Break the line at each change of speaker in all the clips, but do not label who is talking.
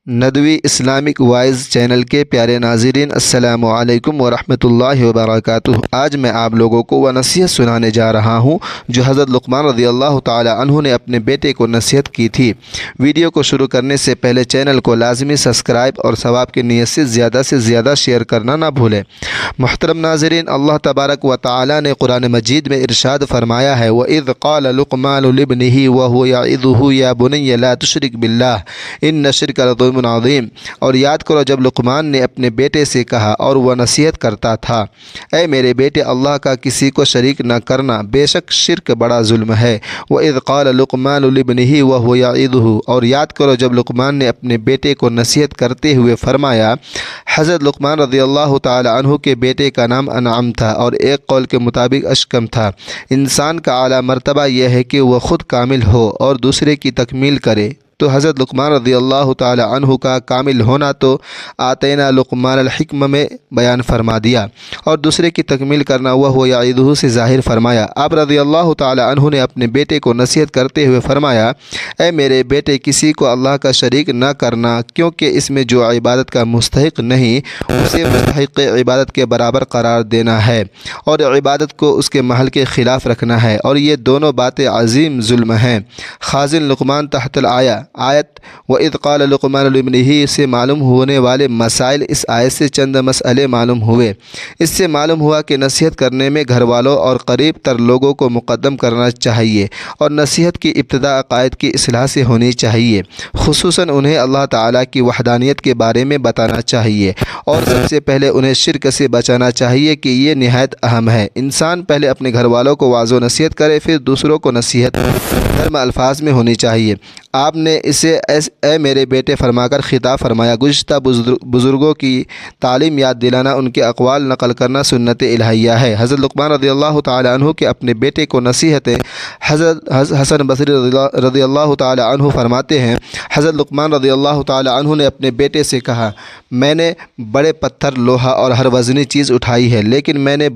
Nadwi Islamic wise channel کے پیارے ناظرین، السلام علیکم ورحمۃ اللہ وبرکاتہ۔ آج میں آپ لوگوں کو وہ نصیحت سنانے جا رہا ہوں جو حضرت لقمان رضی اللہ تعالی عنہ نے اپنے بیٹے کو نصیحت کی تھی۔ ویڈیو کو شروع کرنے سے پہلے چینل کو لازمی سبسکرائب اور ثواب کی نیت سے زیادہ شیئر کرنا نہ بھولیں۔ محترم ناظرین، اللہ تبارک و تعالی نے قرآن مجید میں ارشاد فرمایا ہے، وَإِذْ قَالَ لُقْمَانُ لِابْنِهِ وَهُوَ يَعِظُهُ يَا بُنَيَّ لَا تُشْرِكْ بِاللَّهِ إِنَّ الشِّرْكَ لَظُلْمٌ عظیم۔ اور یاد کرو جب لقمان نے اپنے بیٹے سے کہا اور وہ نصیحت کرتا تھا، اے میرے بیٹے، اللہ کا کسی کو شریک نہ کرنا، بے شک شرک بڑا ظلم ہے۔ وَإِذْ قَالَ لُقْمَانُ لِابْنِهِ وَهُوَ يَعِظُهُ، اور یاد کرو جب لقمان نے اپنے بیٹے کو نصیحت کرتے ہوئے فرمایا۔ حضرت لقمان رضی اللہ تعالی عنہ کے بیٹے کا نام انعام تھا اور ایک قول کے مطابق اشکم تھا۔ انسان کا اعلیٰ مرتبہ یہ ہے کہ وہ خود کامل ہو اور دوسرے کی تکمیل کرے، تو حضرت لقمان رضی اللہ تعالی عنہ کا کامل ہونا تو آتینا لقمان الحکمہ میں بیان فرما دیا، اور دوسرے کی تکمیل کرنا وہ یعظہ سے ظاہر فرمایا۔ آپ رضی اللہ تعالی عنہ نے اپنے بیٹے کو نصیحت کرتے ہوئے فرمایا، اے میرے بیٹے، کسی کو اللہ کا شریک نہ کرنا، کیونکہ اس میں جو عبادت کا مستحق نہیں اسے مستحق عبادت کے برابر قرار دینا ہے، اور عبادت کو اس کے محل کے خلاف رکھنا ہے، اور یہ دونوں باتیں عظیم ظلم ہیں۔ خازن لقمان تحت آیت وَإِذْ قَالَ لُقْمَانُ لِابْنِهِ سے معلوم ہونے والے مسائل، اس آیت سے چند مسئلے معلوم ہوئے۔ اس سے معلوم ہوا کہ نصیحت کرنے میں گھر والوں اور قریب تر لوگوں کو مقدم کرنا چاہیے، اور نصیحت کی ابتدا عقائد کی اصلاح سے ہونی چاہیے، خصوصاً انہیں اللہ تعالیٰ کی وحدانیت کے بارے میں بتانا چاہیے، اور سب سے پہلے انہیں شرک سے بچانا چاہیے کہ یہ نہایت اہم ہے۔ انسان پہلے اپنے گھر والوں کو واضح نصیحت کرے، پھر دوسروں کو نصیحت نرم الفاظ میں ہونی چاہیے۔ آپ نے اسے اے میرے بیٹے فرما کر خطاب فرمایا۔ گزشتہ بزرگوں کی تعلیم یاد دلانا، ان کے اقوال نقل کرنا سنت الہیہ ہے۔ حضرت لقمان رضی اللہ تعالی عنہ کے اپنے بیٹے کو نصیحتیں۔ حضرت حسن بصری رضی اللہ تعالی عنہ فرماتے ہیں، حضرت لقمان رضی اللہ تعالی عنہ نے اپنے بیٹے سے کہا، میں نے بڑے پتھر، لوہا اور ہر وزنی چیز اٹھائی ہے، لیکن میں نے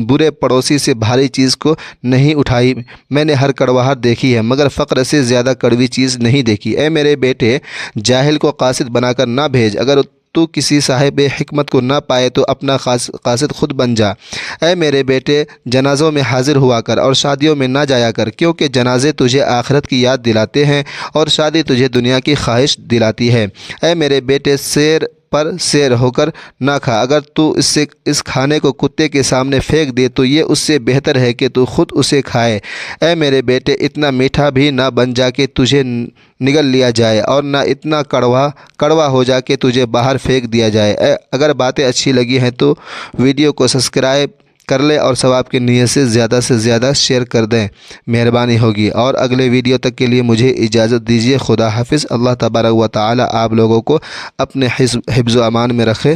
برے پڑوسی سے بھاری چیز کو نہیں اٹھائی۔ میں نے ہر کڑواہٹ دیکھی ہے، مگر فقر سے زیادہ کڑوی چیز نہیں دیکھی۔ اے میرے بیٹے، جاہل کو قاصد بنا کر نہ بھیج، اگر تو کسی صاحب حکمت کو نہ پائے تو اپنا قاصد خود بن جا۔ اے میرے بیٹے، جنازوں میں حاضر ہوا کر اور شادیوں میں نہ جایا کر، کیونکہ جنازے تجھے آخرت کی یاد دلاتے ہیں اور شادی تجھے دنیا کی خواہش دلاتی ہے۔ اے میرے بیٹے، سیر پر سیر ہو کر نہ کھا، اگر تو اس کھانے کو کتے کے سامنے پھینک دے تو یہ اس سے بہتر ہے کہ تو خود اسے کھائے۔ اے میرے بیٹے، اتنا میٹھا بھی نہ بن جا کہ تجھے نگل لیا جائے، اور نہ اتنا کڑوا ہو جا کہ تجھے باہر پھینک دیا جائے۔ اگر باتیں اچھی لگی ہیں تو ویڈیو کو سبسکرائب کر لیں اور ثواب کی نیت سے زیادہ شیئر کر دیں، مہربانی ہوگی۔ اور اگلے ویڈیو تک کے لیے مجھے اجازت دیجیے۔ خدا حافظ۔ اللہ تبارک و تعالی آپ لوگوں کو اپنے حفظ و امان میں رکھے۔